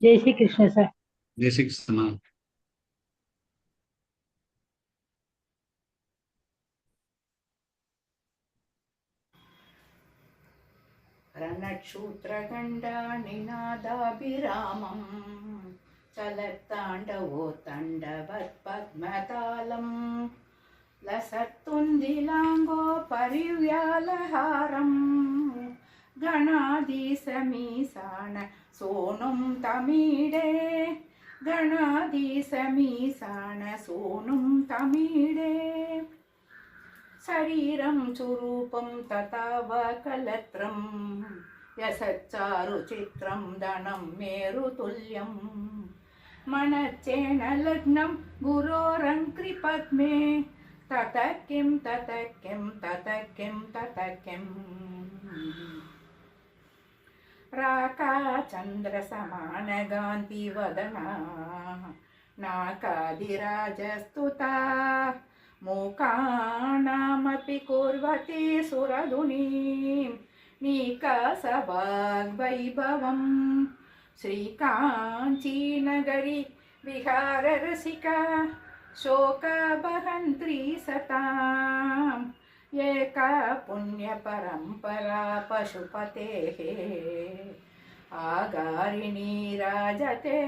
जय श्री कृष्ण सर। जय श्री कृष्ण। रणक्षूत्रगण्डानिनादाभिरामम् चलत्ताण्डवोत्तण्डवत्पद्मतालम् लसत्तुन्दिलाङ्गोपरिव्यालहारम् गणाधीसमीसाण सोनुं तमीडे गणाधीसमीसाण सोनुं तमीडे शरीरं सुरूपं तथा वकलत्रं यसच्चारुचित्रं दनं मेरुतुल्यं मनच्चेन लग्नं गुरोरङ्कृपद्मे ततः किं ततः किं ततः किं ततः किं राकाचन्द्रसमानगान्तिवदना नाकादिराजस्तुता मूकानामपि कुर्वती सुरधुनीं नीकासवाग्वैभवम् श्रीकाञ्चीनगरी विहाररसिका शोकबहन्त्री सताम् एका पुण्यपरम्परा पशुपतेः आगारिणी राजते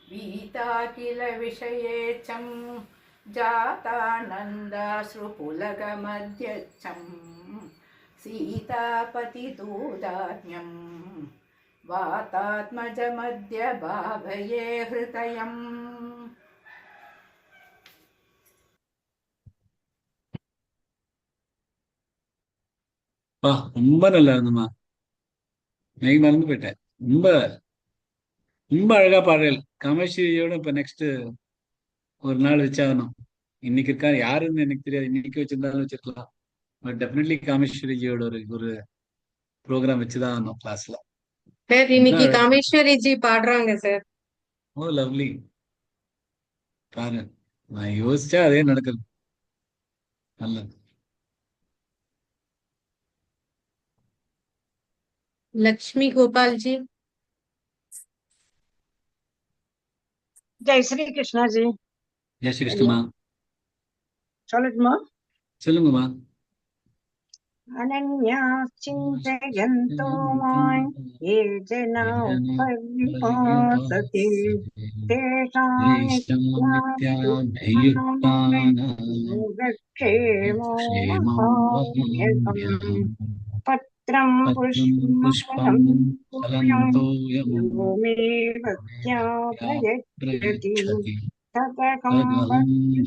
वीता किल विषयेच्छं जातानन्दाश्रुपुलगमध्यच्छं सीतापतिदूदात्म्यं वातात्मजमद्य भावये हृदयम् ரொம்ப நல்லா இருந்தம்மா. மெய் மறந்து போயிட்டேன். ரொம்ப ரொம்ப அழகா பாடல். காமேஸ்வரியோட இப்ப நெக்ஸ்ட் ஒரு நாள் வச்சாகணும். இன்னைக்கு இருக்கா யாருன்னு எனக்கு தெரியாது. இன்னைக்கு வச்சிருந்தாலும் வச்சிருக்கலாம். பட் டெஃபினெட்லி காமேஸ்வரிஜியோட ஒரு ஒரு ப்ரோக்ராம் வச்சுதான் ஆகணும் கிளாஸ்ல. சார் இன்னைக்கு காமேஸ்வரி ஜி பாடுறாங்க சார். ஓ லவ்லி. பாரு, நான் யோசிச்சா அதே நடக்குது. நல்லது. लक्ष्मी गोपाल जी। जय श्री कृष्ण जी। ஜெய் ஸ்ரீ கிருஷ்ணமா. சொல்லட்டுமா? சொல்லுங்கம்மா. अनन्या चिन्तयन्तो मां ये जना पर्युपासते तेषां नित्याभियुक्तानां महाम्यहम् पत्रं पुष्पं फलं तोयं मे भक्त्या प्रयच्छति तदहं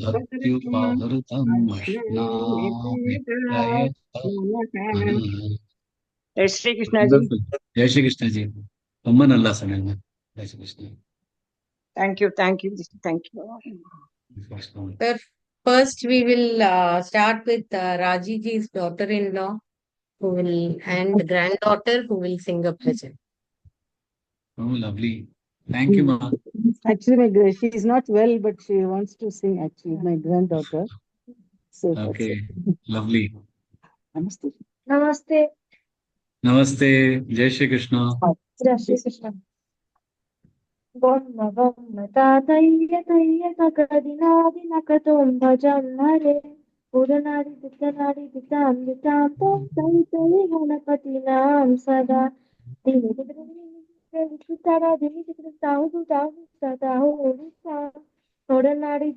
भक्त्युपहृतम् अश्नामि प्रयतः। जय श्री कृष्ण जी। जय श्री कृष्ण जी. ரொம்ப நல்லா சொன்னீங்க. Jai Sri Krishna. Thank you, thank you, thank you. Sir, first we will start with Raji ji's daughter-in-law who will and granddaughter who will sing a bhajan. Oh, lovely. Thank you, ma. Actually, she is not well, but she wants to sing. Actually, my granddaughter. So Okay, lovely. Namaste. नमस्ते। Namaste. Jai Shri Krishna. जय श्री कृष्ण। बन्न बन्न तातय्य तय्य तकदिनादि नकतों भजन हरे उदनादि दितनादि दितां दितां तों तै तै गणपति नाम सदा दिनि दितारा दिनि दिताहु दुताहु सदाहु उदिता उदनादि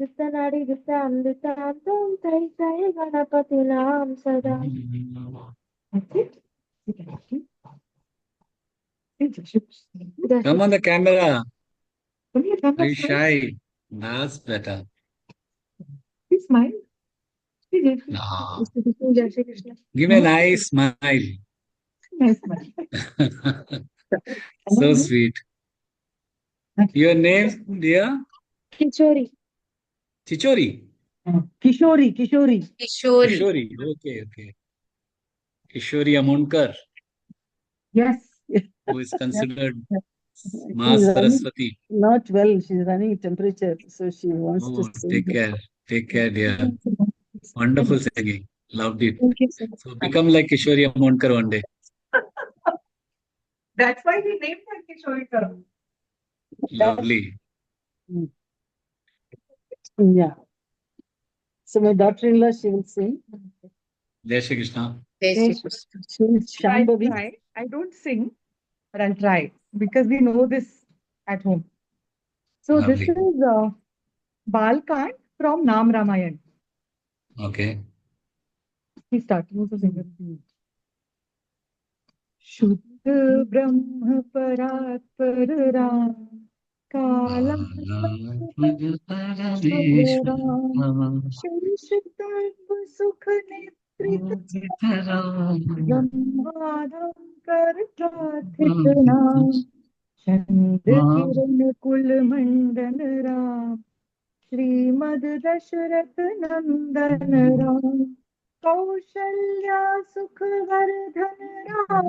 दितां दितां तों तै तै गणपति नाम सदा। Come on the camera. Are Are you shy? That's better. Please smile. Nah. Jai Shri Krishna. Give me a nice smile. Nice smile. So sweet. Your name, dear? Kichori. Chichori. Kishori, Kishori. Kishori. Kishori. Okay, okay. Kishori Amonkar, Yes. who is considered Ma She's Saraswati. not well. She's running temperature, so she wants to Oh, sing. take care. Take care, dear. Wonderful singing. Loved it. Thank you, sir. So become like Kishori Amonkar one day. That's why we named her Kishorika. Lovely. Yeah. So my daughter-in-law, she will sing. Jai Shri Krishna. She is I'll Shambhavi. try. I don't sing, but I'll try because we know this at home. So this Lovely. is Balkand from Nam Ramayan. Okay. He's starting to sing it. शुद्ध ब्रह्म परात्पर राम काला सुख नेत्रित ब्रह्मादम कर प्रार्थित नाम चंद किरण कुल मंडन राम श्रीमद दशरथ नंदन राम कौशल्या सुख वर्धन राम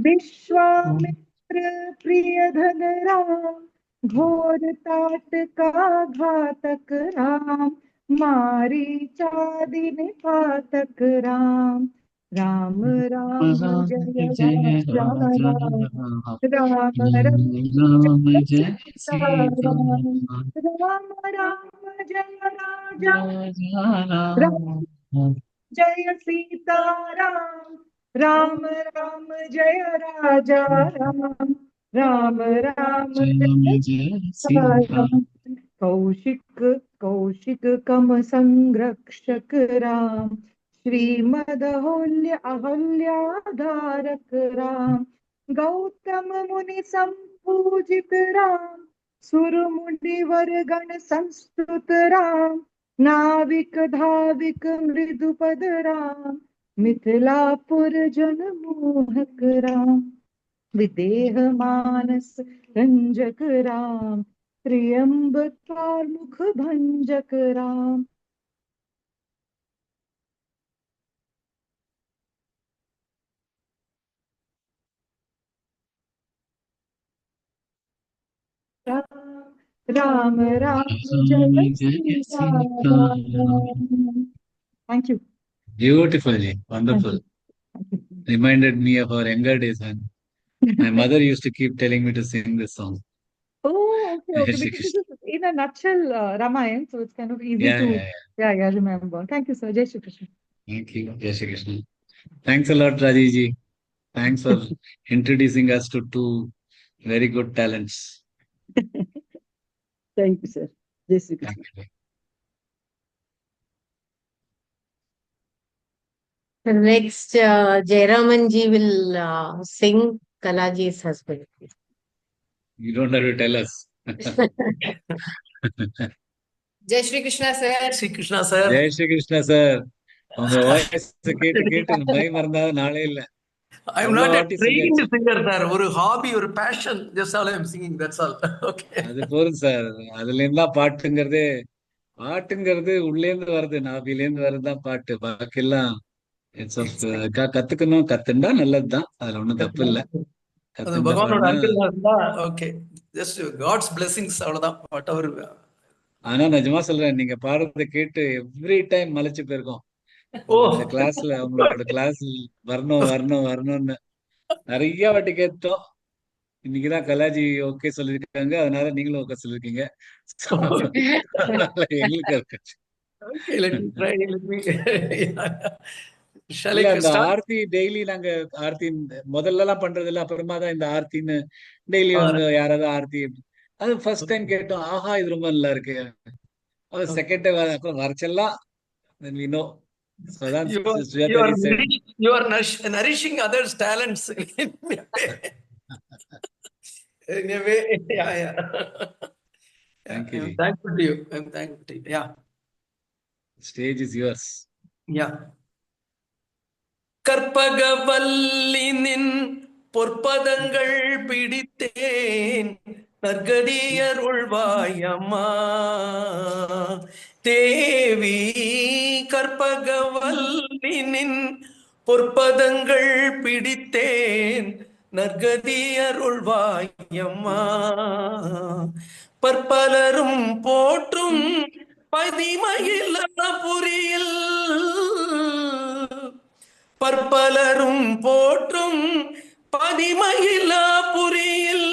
विश्वामित्र प्रिय धन राम घोर तात का घातक राम मारीचादि निपातक राम राम राम जय राजा राम राम जय सीता राम राम राम जय राजा राम जय सीता राम राम राम जय राजा राम राम राम जय सीता राम कौशिक कम संरक्षक राम श्रीमद अहल्याधारक राम गौतम मुनि संपूजित राम सुर मुनिवर गण संस्तुत राम नाविक धाविक मृदुपद राम मिथिलापुर जन मोहक राम विदेह मानस रंजक राम त्र्यंबकार मुख भंजक राम राम राम जय Sita Ram. Thank you. Beautiful, ji. Wonderful. Reminded me of our younger days when my mother used to keep telling me to sing this song. Oh, okay, okay. Jai Shri Because this is in a nutshell Ramayan, so it's kind of easy Yeah, to yeah, yeah. yeah, remember. Thank you, sir. Jai Shri Krishna. Thank you. Jai Shri Krishna. Thanks a lot, Raji ji. Thanks for introducing us to two very good talents. Thank you, sir. Jai Shri Krishna. Thank you. The next, Jayaraman ji will sing Kalaji's husband. You don't have to tell us. Jai Shri Krishna sir. Shri Krishna sir. Jai Shri Krishna sir. உங்க voice கேட்டு my மறந்தாத நாளே இல்ல. I'm not a trained singer sir. ஒரு hobby, ஒரு passion. Just all I'm singing. That's all. Okay. அது போதும் sir. அதுல இருந்தா பாட்டுங்கிறது உள்ளே இருந்து வருது, நாபில இருந்து வருதுதான் பாட்டு. பாக்கி எல்லாம் கத்துண்டா நல்லதுதான். அதுல ஒண்ணும் தப்பு இல்ல. அது பகவானோட அனுகிரகம் தான். ஓகே. Just God's blessings அவ்வளவுதான். Whatever. ஆனா நிஜமா சொல்றேன், நீங்க பாடுறதை கேட்டு எவ்ரி டைம் மலைச்சு போயிருக்கோம். இந்த கிளாஸ்ல அவங்களோட கிளாஸ் வரணும்னு நிறைய வாட்டி கேட்டோம். இன்னைக்குதான் கலாஜி ஓகே சொல்லிருக்காங்க, அதனால நீங்களும் ஓகே சொல்லிருக்கீங்க. அந்த ஆர்த்தி டெய்லி நாங்க ஆர்த்தி முதல்ல எல்லாம் பண்றது இல்ல, அப்புறமா தான் இந்த ஆர்த்தின்னு டெய்லி வந்து யாராவது ஆர்த்தி, அது ஃபர்ஸ்ட் டைம் கேட்டோம். ஆஹா, இது ரொம்ப நல்லா இருக்கு. அது செகண்ட் டைம் அப்புறம் வரைச்செல்லாம் then we know. So that's you are nourishing others' talents in a way. Yeah. Thank you. I'm thankful to you. I'm thankful to you. Yeah. Stage is yours. Yeah. கற்பகவல்லினின் பொற்பதங்கள் பிடித்தேன் நற்கதியருள்வாயம்மா தேவி. கற்பகவல்லினின் பொற்பதங்கள் பிடித்தேன் நற்கதியருள்வாயம்மா பற்பலரும் போற்றும் பதிமயிலாபுரியில் பற்பலரும் போற்றும் பதிமயிலாபுரியில்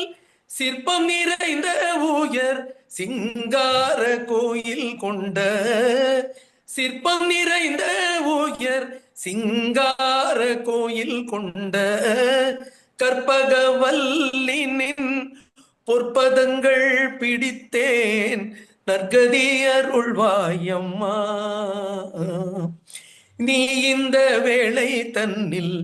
சிற்பம் நிறைந்த உயர் சிங்கார கோயில் கொண்ட சிற்பம் நிறைந்த உயர் சிங்கார கோயில் கொண்ட கற்பகவல்லினின் பொற்பதங்கள் பிடித்தேன் நற்கதி அருள்வாயம்மா. நீ இந்த வேளை தன்னில்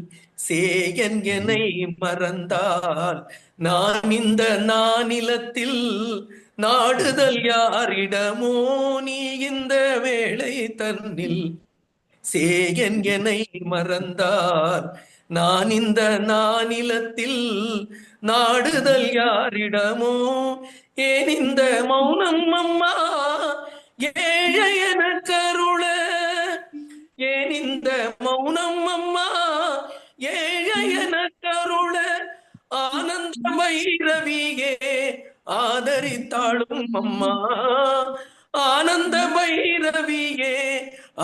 சேயன் என்னை மறந்தால் நான் இந்த நானிலத்தில் நாடுதல் யாரிடமோ. நீ இந்த வேளை தன்னில் சேயன் என்னை மறந்தால் நான் இந்த நானிலத்தில் நாடுதல் யாரிடமோ. ஏன் இந்த மௌனம் அம்மா ஏழையன கருள. ஏன் இந்த மௌனம் அம்மா ஏழையன கருள. ஆனந்த பைரவியே ஆதரித்தாளும் அம்மா. ஆனந்த பைரவியே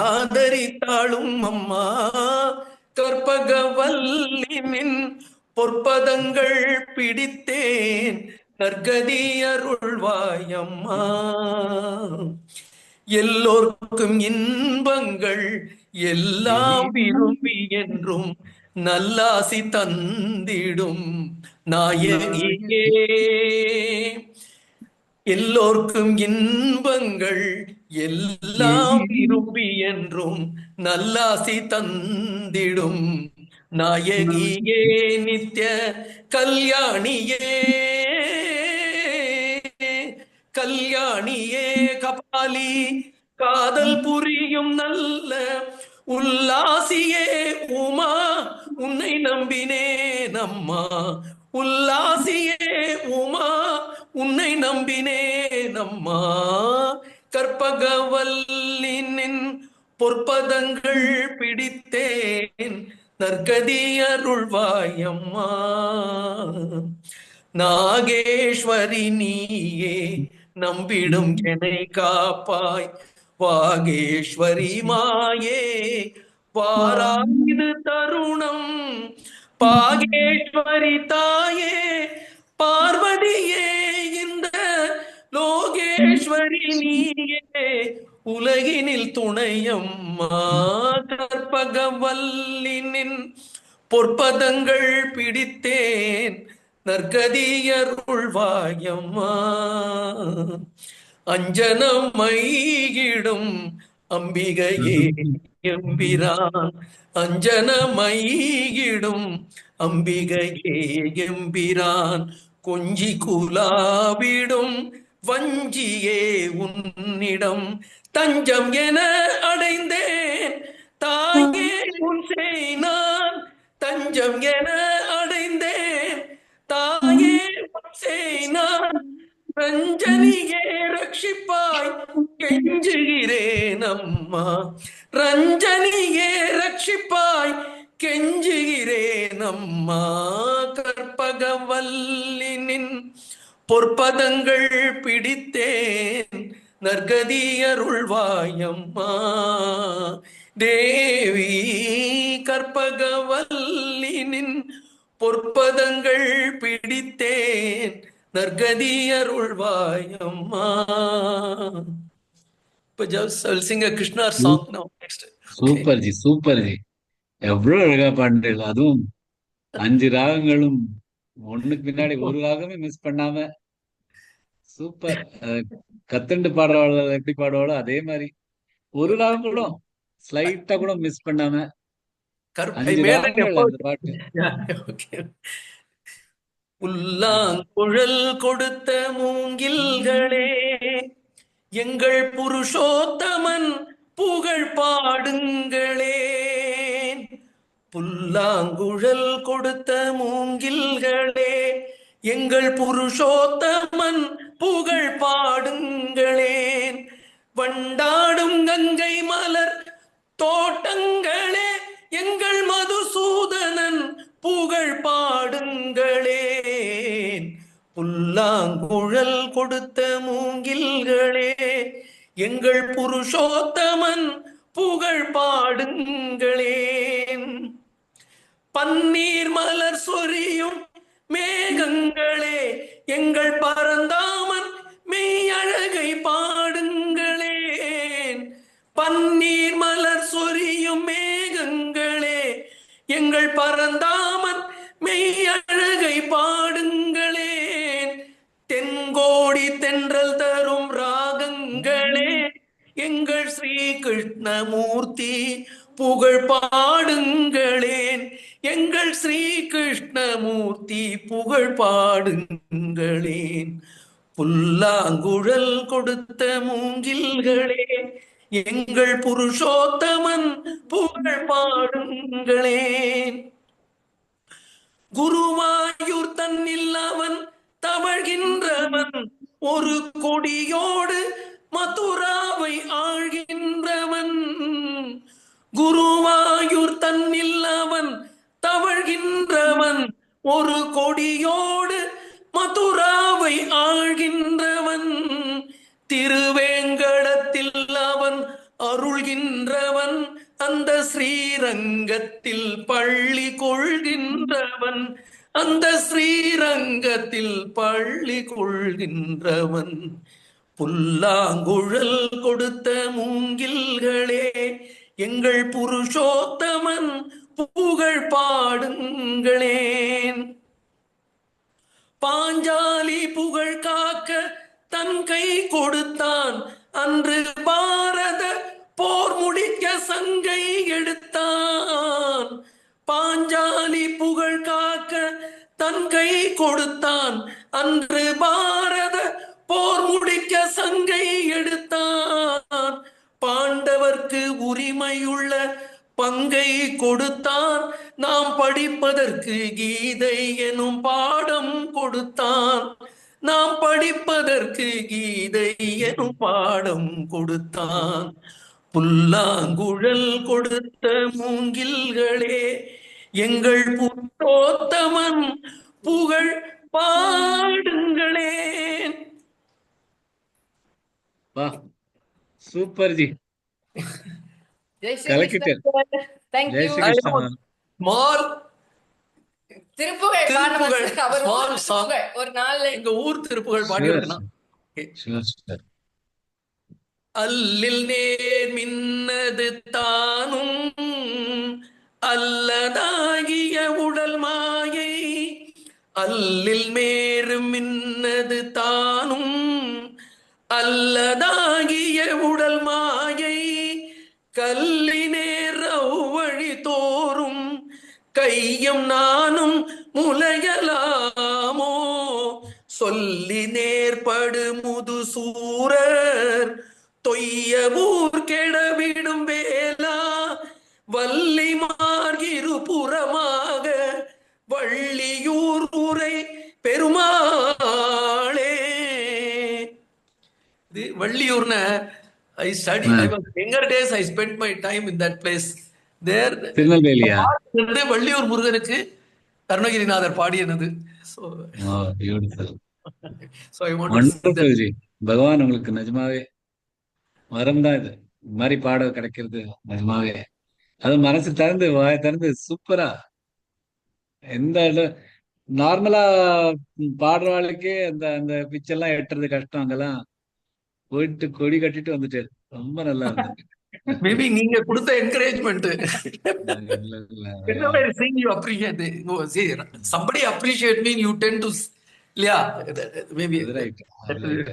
ஆதரித்தாளும் அம்மா. கற்பகவல்லினின் பொற்பதங்கள் பிடித்தேன் நற்கதி அருள்வாயம்மா. எல்லோர்க்கும் இன்பங்கள் எல்லாம் விரும்பி என்றும் நல்லாசி தந்திடும் நாயகியே. எல்லோர்க்கும் இன்பங்கள் எல்லாம் விரும்பி என்றும் நல்லாசி தந்திடும் நாயகியே. நித்ய கல்யாணியே கல்யாணியே கபாலி காதல் புரியும் நல்ல உல்லாசியே உமா உன்னை நம்பினேன் அம்மா. உல்லாசியே உமா உன்னை நம்பினேன் அம்மா. கற்பகவல்லினின் பொற்பதங்கள் பிடித்தேன் நற்கதி அருள்வாயம்மா. நாகேஸ்வரி நீயே நம்பிடும் என்னை காப்பாய். வாகேஸ்வரி மாயே வாராது தருணம். பாகேஸ்வரி தாயே பார்வதியே இந்த லோகேஸ்வரி நீயே உலகினில் துணையம்மா. கற்பகவல்லினின் பொற்பதங்கள் பிடித்தேன் நற்கதி அருள்வாயம்மா. அஞ்சனமையிடும் அம்பிகையே எம்பிரான். அஞ்சனமையிடும் அம்பிகையே எம்பிரான். கொஞ்சி குலாவிடும் வஞ்சியே உன்னிடம் தஞ்சம் என அடைந்தேன் தாயே உன் நான். தஞ்சம் என அடைந்தேன் தாயே உன் நான். ரஞ்சனியே ரட்சிப்பாய் கெஞ்சுகிறேன் அம்மா. ரஞ்சனியே ரட்சிப்பாய் கெஞ்சுகிறேன் அம்மா. கற்பகவல்லினின் பொற்பதங்கள் பிடித்தேன் நற்கதி அருள்வாயம்மா. தேவி கற்பகவல்லினின் பொற்பதங்கள் பிடித்தேன் நற்கதி அருள்வாயம்மா. I'll sing a Krishna song now next. Super G, super G. எவ்வளவு அழகா பாடுறீங்க. அதுவும் 5 ராகங்களும் ஒண்ணுக்கு பின்னாடி ஒரு ராகமே மிஸ் பண்ணாம சூப்பர். கத்துண்டு பாடுறவாள் எப்படி பாடுவாளோ அதே மாதிரி ஒரு ராகம் கூட ஸ்லைட்டா கூட மிஸ் பண்ணாம 5 ராகங்கள் அந்த பாட்டு. புல்லாங்குழல் கொடுத்த மூங்கில்களே எங்கள் புருஷோத்தமன் புகழ் பாடுங்களே. புல்லாங்குழல் கொடுத்த மூங்கில்களே எங்கள் புருஷோத்தமன் புகழ் பாடுங்களேன். வண்டாடும் கங்கை மலர் தோட்டங்களே எங்கள் மதுசூதனன் புகழ் பாடுங்களேன். புல்லாங்குழல் கொடுத்த மூங்கில்களே எங்கள் புருஷோத்தமன் புகழ் பாடுங்களேன். பன்னீர் மலர் சொரியும் மேகங்களே எங்கள் பரந்தாமன் மெய்யழகை பாடுங்களேன். பன்னீர் மலர் சொரியும் மேகங்களே எங்கள் பரந்தாமன் மெய்யழகை பாடுங்களேன். தென்கோடி தென்றல் தரும் ராகங்களே எங்கள் ஸ்ரீ கிருஷ்ணமூர்த்தி புகழ் பாடுங்களேன். எங்கள் ஸ்ரீ கிருஷ்ணமூர்த்தி புகழ் பாடுங்களேன். புல்லாங்குழல் கொடுத்த மூங்கில்களே எங்கள் புருஷோத்தமன் புகழ் பாடுங்களேன். குருவாயூர் தன்னில் அவன் தவழ்கின்றவன் ஒரு கொடியோடு மதுராவை ஆழ்கின்றவன். குருவாயூர் தன்னில் அவன் தவழ்கின்றவன் ஒரு கொடியோடு மதுராவை ஆழ்கின்றவன். திருவேங்கடத்தில் அவன் அருள்கின்றவன் அந்த ஸ்ரீரங்கத்தில் பள்ளி கொள்கின்றவன். அந்த ஸ்ரீரங்கத்தில் பள்ளி கொள்கின்றவன். புல்லாங்குழல் கொடுத்த மூங்கில்களே எங்கள் புருஷோத்தமன் புகழ் பாடுங்களேன். பாஞ்சாலி புகழ் காக்க தன் கை கொடுத்தான் அன்று பாரத போர் முடிக்க சங்கை எடுத்தான். பாஞ்சாலி புகழ் காக்க தன் கை கொடுத்தான் அன்று பாரத போர் முடிக்க சங்கை எடுத்தான். பாண்டவர்க்கு உரிமையுள்ள பங்கை கொடுத்தான். நாம் படிப்பதற்கு கீதை எனும் பாடம் கொடுத்தான். நாம் படிப்பதற்கு கீதை எனும் பாடம் கொடுத்தான். புல்லாங்குழல் கொடுத்த மூங்கில்களே எங்கள் புருஷோத்தமன் புகழ் பாடுங்களேன். வா, சூப்பர் ஜி, ஜெய் ஸ்ரீ கலக்கிட்டேன். Krishna. Thank Jai you. Shri Krishna. Small Thiruppugazh பாடணும் திருப்புகழ், சார். அவர் small ஊர் song. திருப்புகழ் ஒரு நாள்ல எங்க ஊர் திருப்புகழ் பாடியிருக்கேன். Sure, sure. அல்லில் நேர் மின்னது தானும் அல்லதாகிய உடல் மாயை. அல்லில் மேறு மின்னது தானும் அல்லதாகிய உடல் மாயை. கல்லினேர் வழி தோறும் கையும் நானும் முலையலாமோ. சொல்லி நேர்படு முது சூரர் தொய்ய ஊர் கெடவிடும் வேளா. வள்ளி மார்கிரு புறமாக வள்ளியூர் உரை பெருமாளே. இது வள்ளியூர்ன I studied. I was younger days. I spent my time in that place. There, திருநெல்வேலியா? வள்ளியூர் முருகனுக்கு அருணகிரிநாதர் பாடியனது. So, beautiful, so I want to say that. Wonderful ji. பகவான் உங்களுக்கு நிஜமாவே வரம் தான் இது. இந்த மாதிரி பாட கிடைக்கிறது நிஜமாவே. அது மனசு திறந்து வாய திறந்து சூப்பரா. எந்த நார்மலா பாடுறவாளுக்கே அந்த அந்த பிச்செல்லாம் எட்டுறது கஷ்டம். அங்கெல்லாம் போயிட்டு கொடி கட்டிட்டு வந்துட்டு ரொம்ப நல்லா இருந்தது. Maybe நீங்க கொடுத்த encouragement. இல்ல, இல்ல. Whenever I sing, you appreciate. No, see, somebody appreciate me, you tend to, yeah, maybe. அது right, அது right.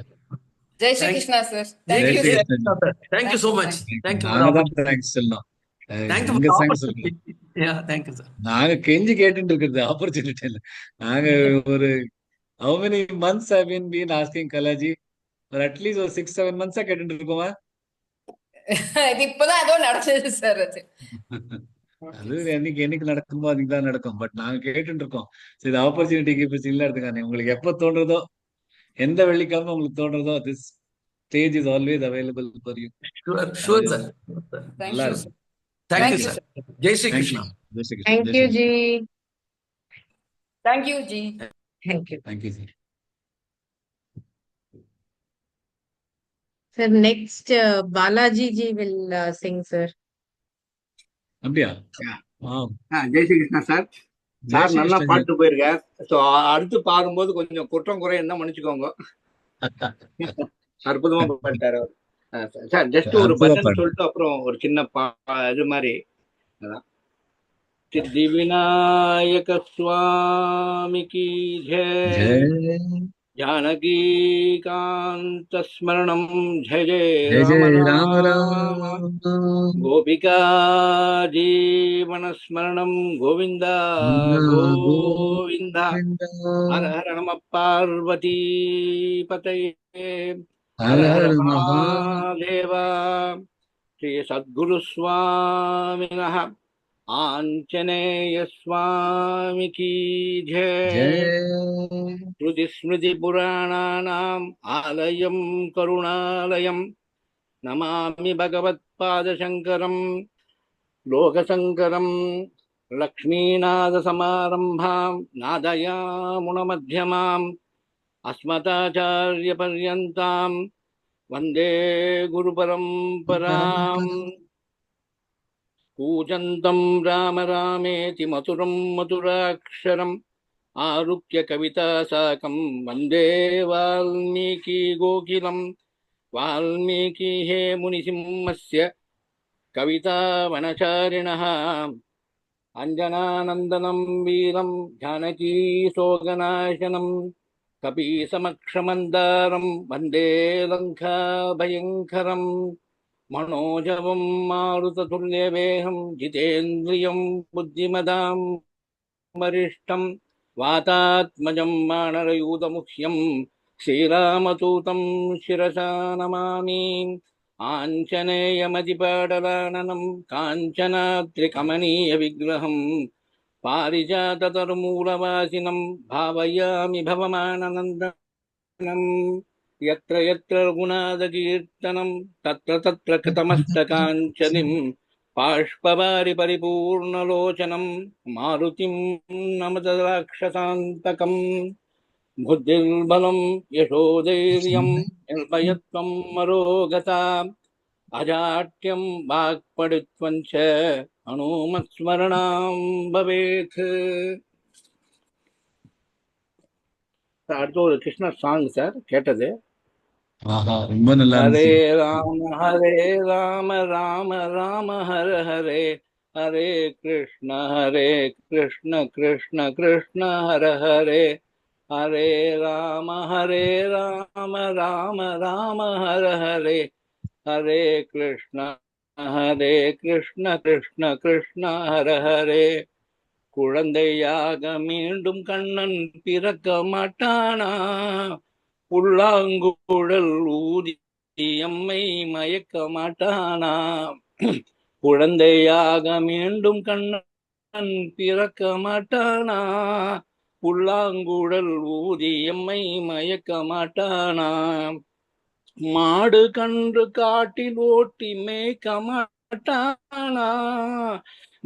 Jai Shri Krishna sir. Thank Thank you, you, Jai sir. Krishna. Thank you so much. Thank you. நாங்க தான் thanks சொல்லணும். Thank you for எங்க the thanks சொல்லணும். opportunity. Yeah, thank you, sir. நாங்க கெஞ்சி கேட்டுட்டு இருக்கிறது ஆப்பர்ச்சுனிட்டி இல்ல. நாங்க ஒரு how many months have been asking Kalaji? ஒரு அட்லீஸ்ட் ஒரு 6-7 months கேட்டுட்டு இருக்கோமா? இது இப்பதான் ஏதோ நடந்தது சார். அது அது என்னைக்கு நடக்குமோ அன்னைக்கு தான் நடக்கும். பட் நாங்க கேட்டுட்டு இருக்கோம். இது ஆப்பர்ச்சுனிட்டிக்கு இப்ப இல்ல எடுத்துக்கானே. உங்களுக்கு எப்ப தோன்றதோ, எந்த வெள்ளிக்கிழமை உங்களுக்கு தோன்றதோ, this stage is always available for you. Sure, sir. Thank நல்லா you, இருக்கும். Thank you, Thank you, sir. Jai Shri Thank you. Krishna. Jai Shri Krishna. Thank Jai you, Shri Krishna. Ji. Thank you, Ji. Thank you. Thank you, sir. Sir, next Balaji Ji will sing, sir. அப்படியா? Wow. Jai Shri Krishna sir. Jai sir Shri நல்லா Krishnan G. பாட்டு போயிருக்கார். So அடுத்து பாடும்போது கொஞ்சம் குற்றம் குறை என்ன மன்னிச்சுக்கோங்க. அற்புதமா பாட்டாரு அவர். சார் ஜஸ்ட் ஒரு அற்புத பட்டன் பாட்டு. சொல்லிட்டு அப்புறம் ஒரு சின்ன இது மாதிரி அதான். சித்தி விநாயக சுவாமிக்கு ஜெய். ஜெய் ஜானகி காந்த ஸ்மரணம் ஜெய ஜெய ஜெய் ராம ஜெய் ராம ராம. ராம கோபிகா ஜீவன ஸ்மரணம் கோவிந்தா கோவிந்தா. ஹர ஹர நம பார்வதி பதயே. ஹர ஹர மகாதேவா. ஸ்ரீ சத்குரு சுவாமினः ஆஞ்சநேய சுவாமிக்கு ஜெய். ஸ்ருதி ஸ்மிருதி புராணானாம் ஆலயம் கருணாலயம் நமாமி பகவத்பாதசங்கரம் லோகசங்கரம். லக்ஷ்மீநாதசமாரம்பாம் நாதயாமுனமध्यமாம் அஸ்மதாச்சார்யபர்யந்தாம் வந்தே குருபரம்பராம். கூஜந்தம் ராம ராமேதி மதுரம் மதுராக்ஷரம் ஆருக்ய கவிதாசாகம் வந்தே வால்மீகி கோகிலம். வால்மீகிः முனிசிம்மஸ்ய கவிதாவனசாரிணः அஞ்சனானந்தனம் வீரம் ஜானகி சோகநாசனம் கபீசமக்ஷமந்தாரம் வந்தே லங்காபயங்கரம். மனோஜவம் மாருததுல்யவேகம் ஜிதேந்திரியம் புத்திமதாம் வரிஷ்டம் வாதாத்மஜம் வானரயூதமுஹ்யம் ஸ்ரீராமதூதம் சிரசா நமாமி. ஆஞ்சநேயமதிபாடலானனம் காஞ்சனாத்ரிகமனீய விக்கிரகம் பாரிஜாததருமூலவாசினம் பாவயாமி பவமானநந்தனம். யத்ர யத்ர ரகுநாதகீர்த்தனம் தத்ர தத்ர கிருதமஸ்தகாஞ்சலிம் பாஷ்பவாரி பரிபூர்ணலோச்சனம் மாருதிம் நமத ராட்சசாந்தகம். புத்திர்பலம் யசோதைர்யம் நிர்பயத்வம் மரோகதா அஜாட்யம் வாக்படுத்வஞ்ச அனுமத்ஸ்மரணாம் பவேத். அடுத்த ஒரு கிருஷ்ண சாங் சார் கேட்டது. ஆஹா, ரொம்ப நல்லா ஹரே இருந்துச்சு. ராம ராம ராம ஹர ஹரே. ஹரே கிருஷ்ண கிருஷ்ண கிருஷ்ண ஹர ஹரே. ஹரே ராம ராம ராம ஹர ஹரே. ஹரே கிருஷ்ண கிருஷ்ண கிருஷ்ண ஹர ஹரே. குழந்தையாக மீண்டும் கண்ணன் பிறக்க மாட்டானா? புல்லாங்குழல் ஊதி எம்மை மயக்க மாட்டானா? குழந்தையாக மீண்டும் கண்ணன் பிறக்க மாட்டானா? புல்லாங்குழல் ஊதி எம்மை மயக்க மாட்டானா? மாடு கன்று காட்டில் ஓட்டி மேய்க்க மாட்டானா?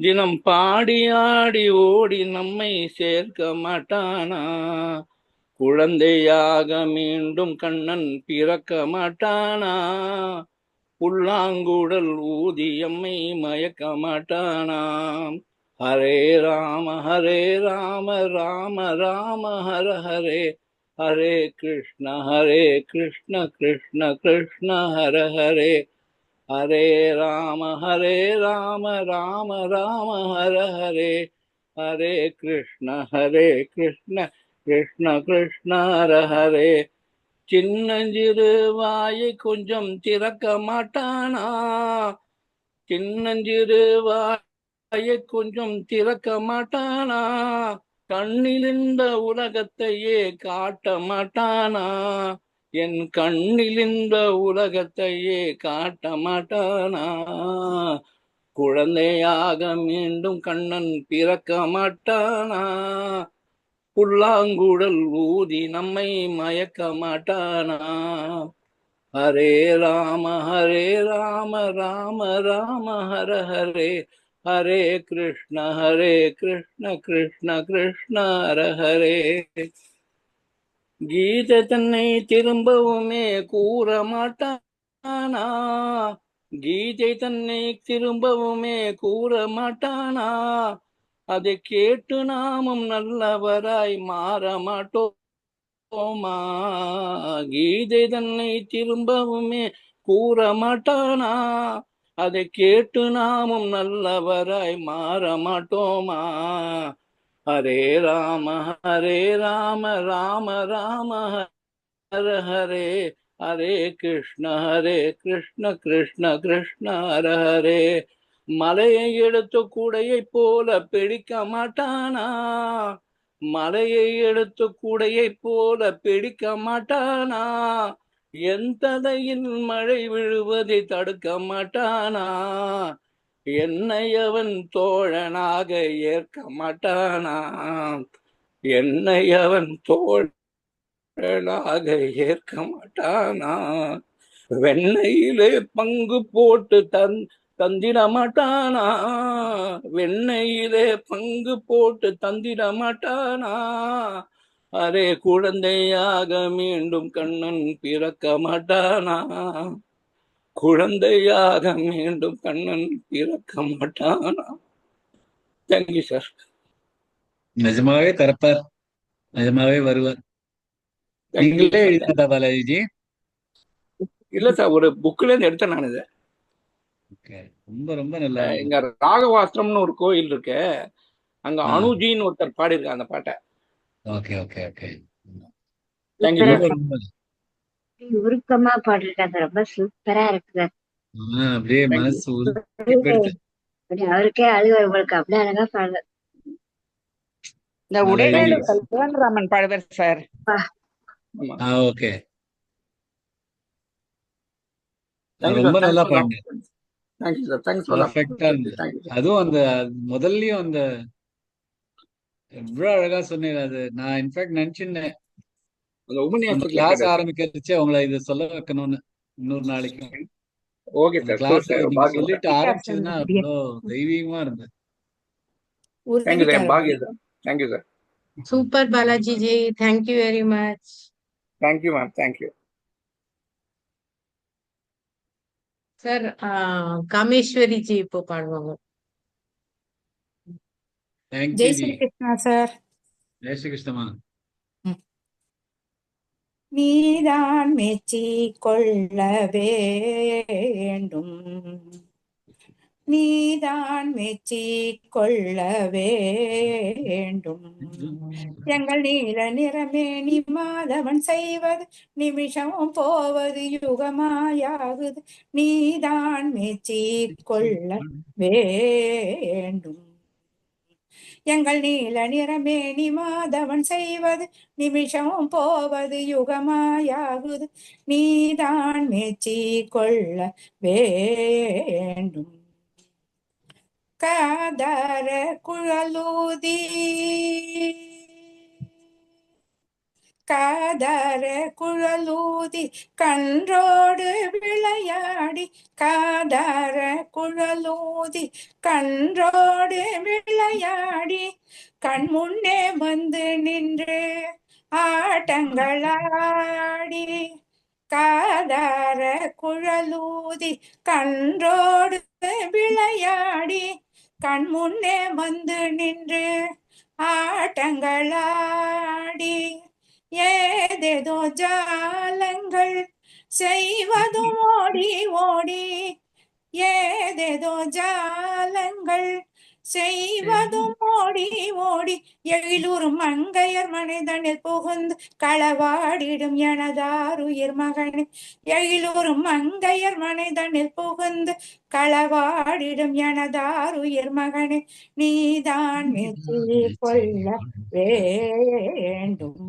தினம் பாடி ஆடி ஓடி நம்மை சேர்க்க மாட்டானா? குழந்தையாக மீண்டும் கண்ணன் பிறக்க மாட்டானா? புல்லாங்குழல் ஊதி எம்மை மயக்க மாட்டானா? ஹரே ராம ராம ராம ஹர ஹரே. ஹரே கிருஷ்ண கிருஷ்ண கிருஷ்ண ஹர ஹரே. ஹரே ராம ராம ராம ஹர ஹரே. ஹரே கிருஷ்ண கிருஷ்ண கிருஷ்ண ஹர ஹரே. சின்னஞ்சிறு வாயை கொஞ்சம் திறக்க மாட்டானா? சின்னஞ்சிறு வாயை கொஞ்சம் திறக்க மாட்டானா? கண்ணில் இந்த உலகத்தையே காட்ட மாட்டானா? என் கண்ணில் இந்த உலகத்தையே காட்ட மாட்டானா? குழந்தையாக மீண்டும் கண்ணன் பிறக்க மாட்டானா? புல்லாங்குழல் ஊதி நம்மை மயக்க மாட்டானா? ஹரே ராம ராம ஹர ஹரே. ஹரே கிருஷ்ண கிருஷ்ண கிருஷ்ண ஹர ஹரே. கீதை தன்னை திரும்பவுமே கூற மாட்டானா? கீதை தன்னை திரும்பவுமே கூற மாட்டானா? அதை கேட்டு நாமும் நல்லவராய் மாற மாட்டோமா? கீதை தன்னை திரும்பவுமே கூற மாட்டானா? அதை கேட்டு நாமும் நல்லவராய் மாற மாட்டோமா? ஹரே ராம ராம ராம ஹர ஹரே, ஹரே கிருஷ்ண கிருஷ்ண கிருஷ்ண ஹர ஹரே. மலையை எடுத்து கூடையை போல பிடிக்க மாட்டானா? மலையை எடுத்து கூடையை போல பிடிக்க மாட்டானா? என் தலையில் மழை விழுவதை தடுக்க மாட்டானா? என்னை அவன் தோழனாக ஏற்க மாட்டானா? என்னை அவன் தோழனாக ஏற்க மாட்டானா? வெண்ணையிலே பங்கு போட்டு தந்திட மாட்டானா? வெண்ணையிலே பங்கு போட்டு தந்திட மாட்டானா? அரே குழந்தையாக மீண்டும் கண்ணன் பிறக்க மாட்டானா? குழந்தையாக மீண்டும் கண்ணன் பிறக்க மாட்டானா? Thank you sir. நிஜமாவே பிறப்பார், நிஜமாவே வருவார். நீங்களே எழுதினதா பாலாஜி? இல்ல சார், ஒரு புக்ல இருந்து எடுத்தேன் நான் இதை. ரொம்ப ரொம்ப நல்லா. இங்க ராகவாஸ்திரம்னு ஒரு கோயில் இருக்கு, அங்க அனுஜின்னு ஒருத்தர் பாடியிருக்காங்க அந்த பாட்டை. Okay okay okay. உருக்கமா பாடிருக்காங்க, ரொம்ப சூப்பரா இருக்கு. அப்படியே மனசு அவருக்கே அழுவ, உங்களுக்கு அப்படியே அழகா பாடுற. இந்த உடைவேலு கல்யாணராமன் பாடுவார் சார். ஓகே, ரொம்ப நல்லா பாடுங்க. அதுவும் அந்த முதல்லயும் அந்த எவ்வளவு அழகா சொன்னீங்க. அது நான் இன்ஃபேக்ட் நினைச்சிருந்தேன் கிளாஸ் ஆரம்பிக்கிறதுச்சே உங்களை இதை சொல்ல வைக்கணும்னு. இன்னொரு நாளைக்கு கிளாஸ் நீங்க சொல்லிட்டு ஆரம்பிச்சதுன்னா அவ்வளோ தெய்வீகமா இருந்தது. Super Balaji ji, thank you very much. Thank you ma'am, thank you. Sir, Kameshwari ji இப்போ பாடுவாங்க. Thank you. Jai Shri Krishna sir. Jai Shri கிருஷ்ணமா. நீதான் மெச்சி கொள்ள வேண்டும், நீதான் மெச்சி கொள்ள வேண்டும். எங்கள் நீல நிறமேனி மாதவன் செய்வது நிமிஷமும் போவது யுகமாயாகுது. நீதான் மெச்சி கொள்ள வேண்டும். எங்கள் நீல நிறமேனி மாதவன் செய்வது நிமிஷமும் போவது யுகமாயாகுது. நீதான் மெச்சி கொள்ள வேண்டும். காதார குழலூதி காதார குழலூதி கன்றோடு விளையாடி, காதார குழலூதி கன்றோடு விளையாடி, கண் முன்னே வந்து நின்று ஆட்டங்களாடி, காதார குழலூதி கன்றோடு விளையாடி, கண் முன்னே வந்து நின்று ஆட்டங்களாடி, ஏதேதோ ஜாலங்கள் செய்வதும் ஓடி ஓடி, ஏதேதோ ஜாலங்கள் செய்வதும் ஓடி ஓடி, எழிலூரும் மங்கையர் மனிதனில் புகுந்து களவாடிடும் எனதாருயிர் மகனே. எழிலூரும் மங்கையர் மனிதனில் புகுந்து களவாடிடும் எனதாருயிர் மகனே. நீதான் மெச்சி கொள்ள வேண்டும்.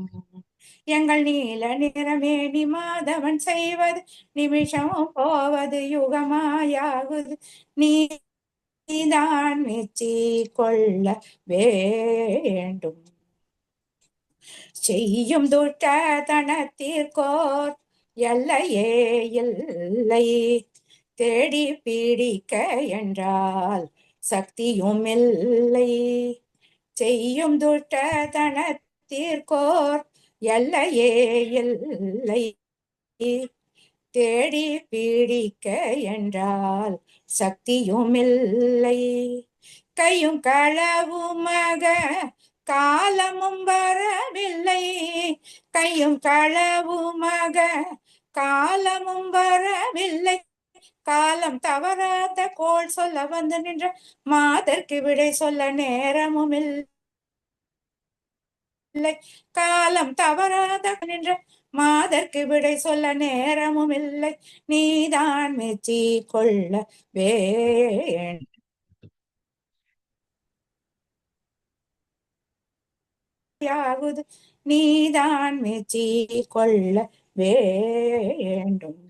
எங்கள் நீல நிறமேனி மாதவன் செய்வது நிமிஷமும் போவது யுகமாயாகுது. நீதான் மெச்சி கொள்ள வேண்டும். செய்யும் துட்டத்தனத்திற்கோர் எல்லையே இல்லை, தேடி பிடிக்க என்றால் சக்தியும் இல்லை. செய்யும் துட்டத்தனத்திற்கோர் எல்லையே இல்லை, தேடி பீடிக்க என்றால் சக்தியுமில்லை. கையும் களவுமக காலமும் வரவில்லை. கையும் களவுமக காலமும் வரவில்லை. காலம் தவறாத கோள் சொல்ல வந்து நின்ற மாதர்க்கு விடை சொல்ல நேரமும் இல்லை. காலம் தவறாத நின்ற மாதர்க்கு விடை சொல்ல நேரமும் இல்லை. நீதான் மெச்சி கொள்ள வேயாகுது. நீதான் மெச்சி கொள்ள வேண்டும்.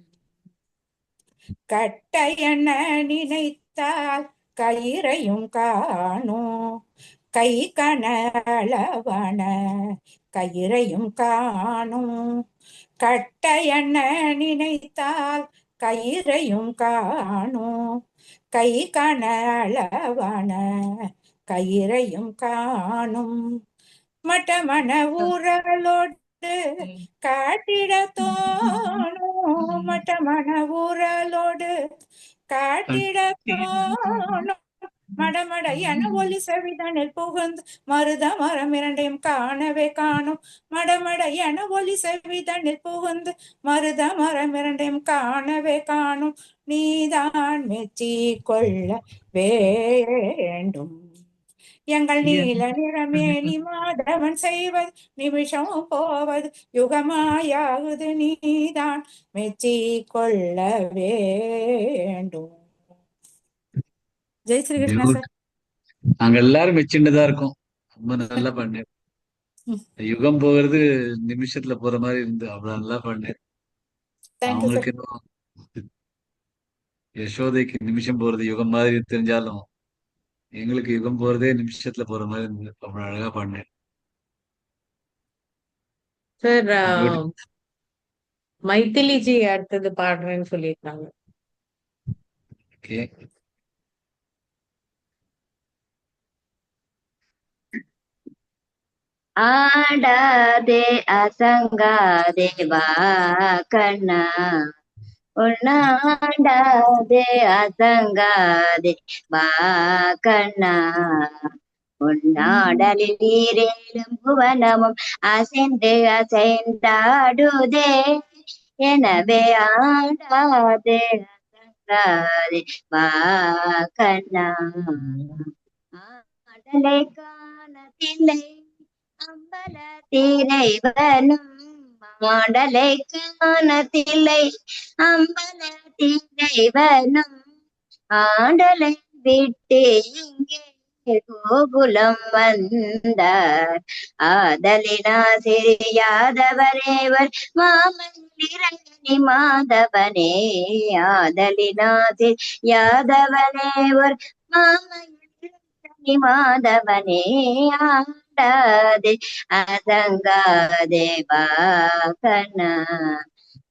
கட்டையென நினைத்தால் கயிறையும் காணும். கை கனளவன கயிறையும் காணும். கட்டையென நினைத்தால் கயிறையும் காணும். கை கனளவன கயிறையும் காணும். மட்டமன ஊரலோடு காட்டிட தோணும். மட்டமன ஊரலோடு காட்டிட தோணும். மடமட என ஒலி செவிதனில் புகுந்து மருத மரம் இரண்டையும் காணவே காணும். மடமட என ஒலி செவிதனில் புகுந்து மருத மரம் இரண்டையும் காணவே காணும். நீதான் மெச்சி கொள்ள வேண்டும். எங்கள் நீல நிறமேனி மாதவன் செய்வது நிமிஷமும் போவது யுகமாயாகுது. நீதான் மெச்சி கொள்ள வேண்டும். ஜெய் ஸ்ரீ கிருஷ்ணா சார். நாங்க எல்லாரும் மெச்சின்னுதான் இருக்கோம். ரொம்ப நல்லா பண்ணேன். யுகம் போகிறது நிமிஷத்துல போற மாதிரி இருந்து அவ்வளவு நல்லா பண்ணேன். அவங்களுக்கு இன்னும் யசோதைக்கு நிமிஷம் போறது யுகம் மாதிரி தெரிஞ்சாலும் எங்களுக்கு யுகம் போறதே நிமிஷத்துல போற மாதிரி இருந்தது. அவ்வளவு அழகா பண்ணேன். சார் மைதிலிஜி அடுத்தது பாடுறேன்னு சொல்லியிருக்காங்க. ஓகே. ஆடாதே அசங்காதே வா கண்ணா, உன்னாடாதே அசங்காதே வா கண்ணா, உன்னாடலில் நீரேலும் புவனமும் அசைந்து அசைந்தாடுதே, எனவே ஆடாதே அசங்காதே வா கண்ணா. ஆடலை காணத்தில்லை அம்பல திரைவனும், மாடலை காணத்தில்லை அம்பல திரைவனும், ஆடலை விட்டு இங்கே கோகுலம் வந்தார், ஆதலினா சிறியாதவரேவர் மாமல்லிரங்கனி மாதவனே, ஆதலினா சிறியாதவரேவர் மாமல்லிரங்கனி மாதவனே, ஆடாதே அசங்காதே வா கண்ணா,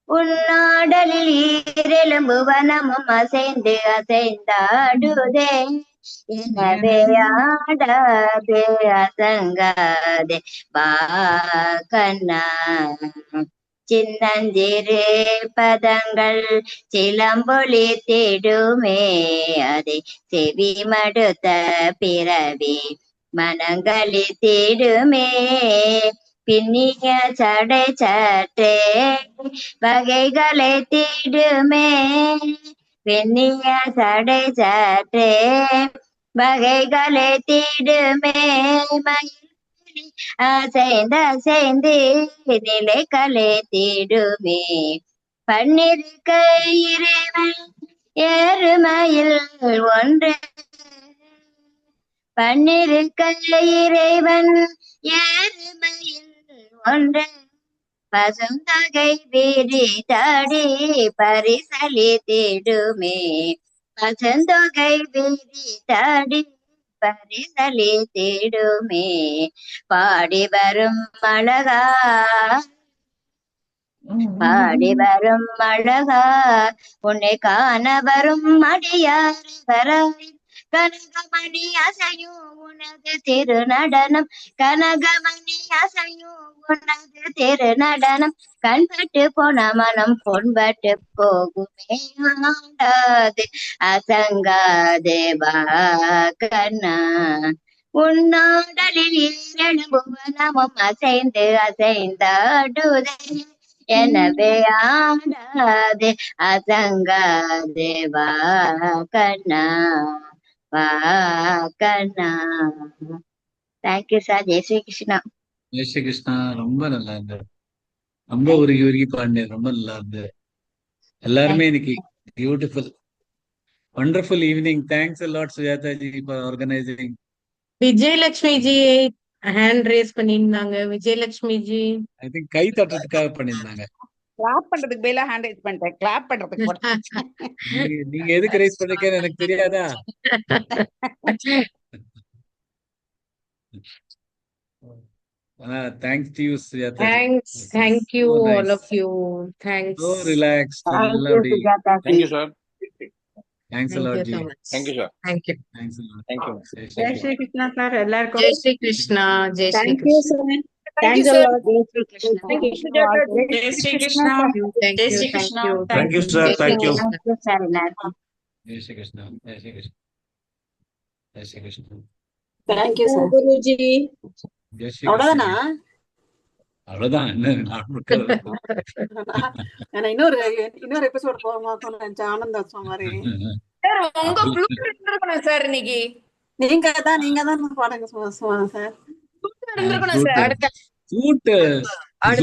உன்னாடலில் ஈரெலும்பு வனமும் அசைந்து அசைந்தாடுதே, எனவே ஆடாதே அசங்காதே வா கண்ணா. சின்னஞ்சிறு பதங்கள் சிலம்பொலி திடுமே, அதை செவி மடுத்த பிறவி மனங்களி திடுமே, பின்னிய சடை சற்றே வகைகளை திடுமே, பின்னிய சடை சற்றே வகைகளை திடுமே, அசைந்து அசைந்து நிலைகளை திடுமே, பன்னிருக்க இறைவன் ஏறுமையில் ஒன்று, பன்னிருக்க இறைவன் ஏறுமையில் ஒன்று, பசுந்தகை விரிதடி பரிசலி திடுமே, பசுந்தொகை விரிதடி பரிசலி திடுமே, பாடி வரும் அழகா பாடி வரும் அழகா, உன்னை காண வரும் அடியார் வராய் கனகமணி அசையும் உனது திரு நடனம், கனகமணி அசையும் உனது திரு நடனம், கண்பட்டு போன மனம் பொன்பட்டு போகுமே ஆடாது அசங்காதே வா கண்ணா, உன்னாடலில் எழும்புவனமும் அசைந்து அசைந்தாடுதே, எனவே ஆடாதே அசங்காதே வா கண்ணா, வா கண்ணா. Thank you sir. ஜெய் ஸ்ரீ கிருஷ்ணா. ஜெய் ஸ்ரீ கிருஷ்ணா. ரொம்ப நல்லா இருந்தது. ரொம்ப உருகி உருகி பாடினேன். ரொம்ப நல்லா இருந்தது. எல்லாருமே இன்னைக்கு beautiful wonderful evening. Thanks a lot, Sujata ji, for organizing. Vijayalakshmi G hand race பண்ணியிருந்தாங்க. விஜயலட்சுமி ஜி I think கை தட்டுறதுக்காக பண்ணியிருந்தாங்க. கிளாப் பண்றதுக்கு பதிலா ஹேண்ட் ரைஸ் பண்ணிட்டேன். கிளாப் பண்றதுக்கு போட்டேன். நீங்க எதுக்கு ரைஸ் பண்ணிருக்கேன்னு எனக்கு தெரியாதா? Thanks to you, Sujata ji. Thank you So nice. all of you. Thanks. So relaxed. Thank you, Lovely. Sujata ji. Thank you sir. Thanks a Thank lot, you ji. so much. Thank you sir. Thank you. Thanks a lot. Thank you. Jai Shri Jai Krishna. Shri Krishna sir எல்லாருக்கும். Jai Shri Krishna. Jai Shri Thank you, Krishna. sir. Thank you, Thanks a sir. lot. Jai Shri Krishna. Thank you, Sujata ji. Jai Shri Krishna. Thank you. Jai Shri Thank Krishna. you. Thank you, sir. Jai Shri Thank you. Krishna. Thank you, sir. எல்லாருக்கும். Jai Shri Krishna. Jai Shri Krishna. Jai Shri Krishna. Thank you, sir. Guruji Jai Shri அவ்வளவுதானா? Krishna. அவ்வளவுதான். என்ன நான் இருக்கிறது? நான் இன்னொரு episode போகணும் நினைச்சேன். ஆனந்தோத்சவம் மாதிரி. சார் உங்க ஃப்ளூட் இருந்திருக்கணும் சார் இன்னைக்கு. நீங்க தான் பாடுங்க சார். இருந்திருக்கணும் சார். ஃப்ளூட்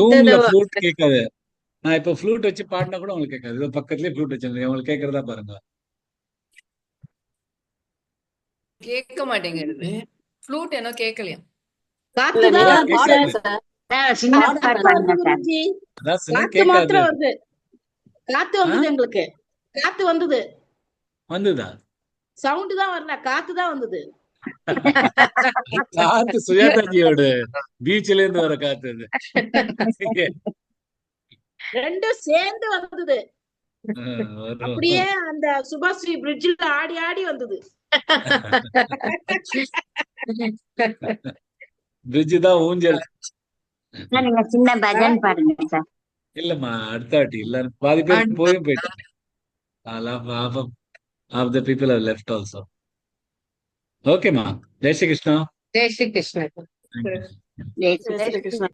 ஜூம்ல ஃப்ளூட் கேட்காது. நான் இப்ப ஃப்ளூட் வச்சு பாடினா கூட உங்களுக்கு கேட்காது. இதோ பக்கத்துலயே ஃப்ளூட் வச்சிருந்தேன். உங்களுக்கு கேட்கறதா பாருங்க. கேட்க மாட்டேங்கிறது. ஃப்ளூட் என்ன கேட்கலையா? காத்துதான் பாடுங்க சார். சின்ன பாட்டு பாடுங்க சார். அதான் சொன்னேன், காத்து கேட்காது. மாத்திரம் வருது. காத்து வந்தது எங்களுக்கு. காத்து வந்தது. வந்துதா? சவுண்ட் தான் வரல. காத்து தான் வந்தது. காத்து சுஜாதாஜியோட பீச்ல இருந்து வர காத்து அது. ரெண்டும் சேர்ந்து வந்தது. அப்படியே அந்த சுபாஸ்ரீ பிரிட்ஜில் ஆடி ஆடி வந்தது. பிரிட்ஜ் தான் ஊஞ்சல். சார், நீங்க சின்ன பஜன் பாடுங்க சார். இல்லம்மா, அடுத்த வாட்டி எல்லாரும் பாதி பேர் போயிட்டாங்க. Half the people have left also. Okay, ma. Jai Shri Krishna. Jai Shri Krishna. Thank you. Jai Shri Krishna.